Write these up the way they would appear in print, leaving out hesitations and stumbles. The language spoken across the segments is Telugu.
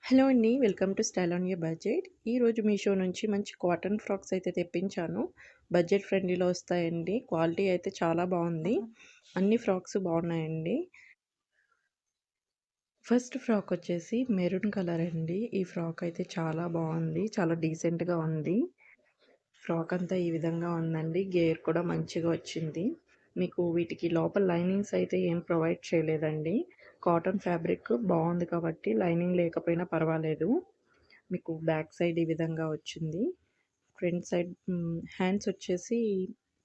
హలో అండి. Welcome to style on your budget. ఈరోజు మీషో నుంచి మంచి కాటన్ ఫ్రాక్స్ అయితే తెప్పించాను. బడ్జెట్ ఫ్రెండ్లీలో వస్తాయండి. క్వాలిటీ అయితే చాలా బాగుంది. అన్ని ఫ్రాక్స్ బాగున్నాయండి. ఫస్ట్ ఫ్రాక్ వచ్చేసి మెరూన్ కలర్ అండి. ఈ ఫ్రాక్ అయితే చాలా బాగుంది. చాలా డీసెంట్గా ఉంది. ఫ్రాక్ అంతా ఈ విధంగా ఉందండి. గేర్ కూడా మంచిగా వచ్చింది. మీకు వీటికి లోపల లైనింగ్స్ అయితే ఏం ప్రొవైడ్ చేయలేదండి. కాటన్ ఫ్యాబ్రిక్ బాగుంది కాబట్టి లైనింగ్ లేకపోయినా పర్వాలేదు. మీకు బ్యాక్ సైడ్ ఈ విధంగా వచ్చింది. ఫ్రంట్ సైడ్ హ్యాండ్స్ వచ్చేసి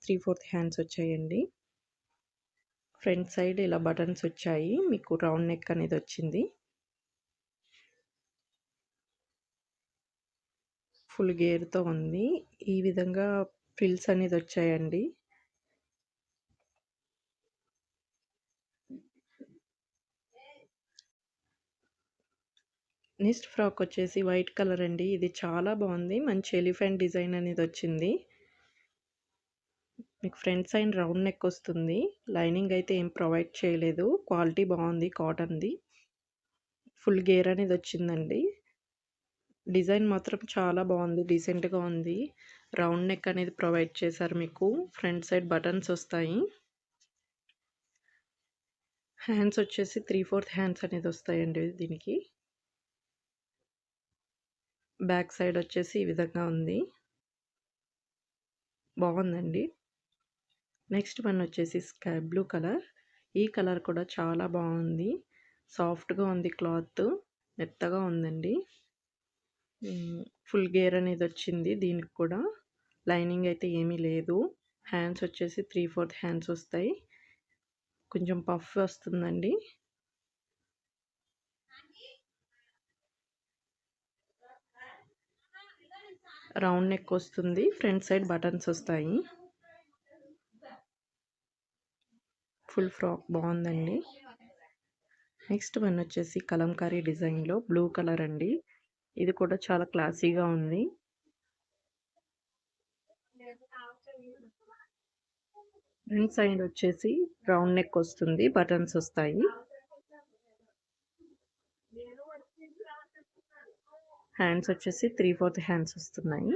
3/4 హ్యాండ్స్ వచ్చాయండి. ఫ్రంట్ సైడ్ ఇలా బటన్స్ వచ్చాయి. మీకు రౌండ్ నెక్ అనేది వచ్చింది. ఫుల్ గేర్తో ఉంది. ఈ విధంగా ఫ్రిల్స్ అనేది వచ్చాయండి. నెక్స్ట్ ఫ్రాక్ వచ్చేసి వైట్ కలర్ అండి. ఇది చాలా బాగుంది. మంచి ఎలిఫెంట్ డిజైన్ అనేది వచ్చింది. మీకు ఫ్రంట్ సైడ్ రౌండ్ నెక్ వస్తుంది. లైనింగ్ అయితే ఏం ప్రొవైడ్ చేయలేదు. క్వాలిటీ బాగుంది కాటన్ది. ఫుల్ గేర్ అనేది వచ్చిందండి. డిజైన్ మాత్రం చాలా బాగుంది. డీసెంట్గా ఉంది. రౌండ్ నెక్ అనేది ప్రొవైడ్ చేశారు. మీకు ఫ్రంట్ సైడ్ బటన్స్ వస్తాయి. హ్యాండ్స్ వచ్చేసి 3/4 హ్యాండ్స్ అనేది వస్తాయండి దీనికి. బ్యాక్ సైడ్ వచ్చేసి ఈ విధంగా ఉంది. బాగుందండి. నెక్స్ట్ వన్ వచ్చేసి స్కై బ్లూ కలర్. ఈ కలర్ కూడా చాలా బాగుంది. సాఫ్ట్గా ఉంది. క్లాత్ మెత్తగా ఉందండి. ఫుల్ గేర్ అనేది వచ్చింది. దీనికి కూడా లైనింగ్ అయితే ఏమీ లేదు. హ్యాండ్స్ వచ్చేసి 3/4 హ్యాండ్స్ వస్తాయి. కొంచెం పఫ్ వస్తుందండి. రౌండ్ నెక్ వస్తుంది. ఫ్రంట్ సైడ్ బటన్స్ వస్తాయి. ఫుల్ ఫ్రాక్ బాగుందండి. నెక్స్ట్ వన్ వచ్చేసి కలంకారీ డిజైన్లో బ్లూ కలర్ అండి. ఇది కూడా చాలా క్లాసీగా ఉంది. ఫ్రంట్ సైడ్ వచ్చేసి రౌండ్ నెక్ వస్తుంది. బటన్స్ వస్తాయి. హ్యాండ్స్ వచ్చేసి 3/4 హ్యాండ్స్ వస్తున్నాయి.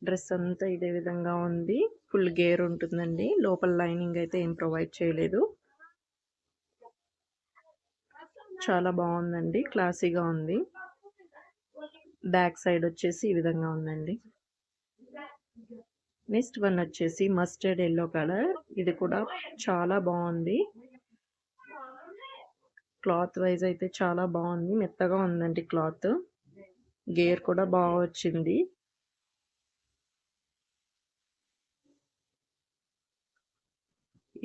డ్రెస్ అంతా ఇదే విధంగా ఉంది. ఫుల్ గేర్ ఉంటుందండి. లోపల లైనింగ్ అయితే ఏం ప్రొవైడ్ చేయలేదు. చాలా బాగుందండి. క్లాసీగా ఉంది. బ్యాక్ సైడ్ వచ్చేసి ఈ విధంగా ఉందండి. నెక్స్ట్ వన్ వచ్చేసి మస్టర్డ్ ఎల్లో కలర్. ఇది కూడా చాలా బాగుంది. క్లాత్ వైజ్ అయితే చాలా బాగుంది. మెత్తగా ఉందండి క్లాత్. గేర్ కూడా బాగా వచ్చింది.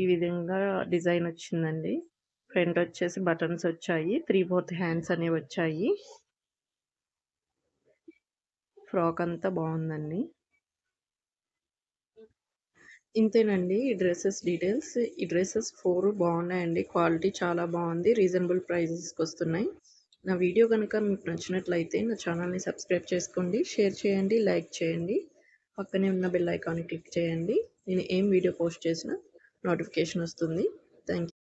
ఈ విధంగా డిజైన్ వచ్చిందండి. ఫ్రంట్ వచ్చేసి బటన్స్ వచ్చాయి. 3/4 హ్యాండ్స్ అనేవి వచ్చాయి. ఫ్రాక్ అంతా బాగుందండి. ఇంతేనండి ఈ డ్రెస్సెస్ డీటెయిల్స్. ఈ డ్రెస్సెస్ 4 బాగున్నాయండి. క్వాలిటీ చాలా బాగుంది. రీజనబుల్ ప్రైజెస్కి వస్తున్నాయి. నా వీడియో కనుక మీకు నచ్చినట్లయితే నా ఛానల్ని సబ్స్క్రైబ్ చేసుకోండి, షేర్ చేయండి, లైక్ చేయండి. పక్కనే ఉన్న బెల్ ఐకాన్ని క్లిక్ చేయండి. నేను ఏం వీడియో పోస్ట్ చేసినా నోటిఫికేషన్ వస్తుంది. Thank you.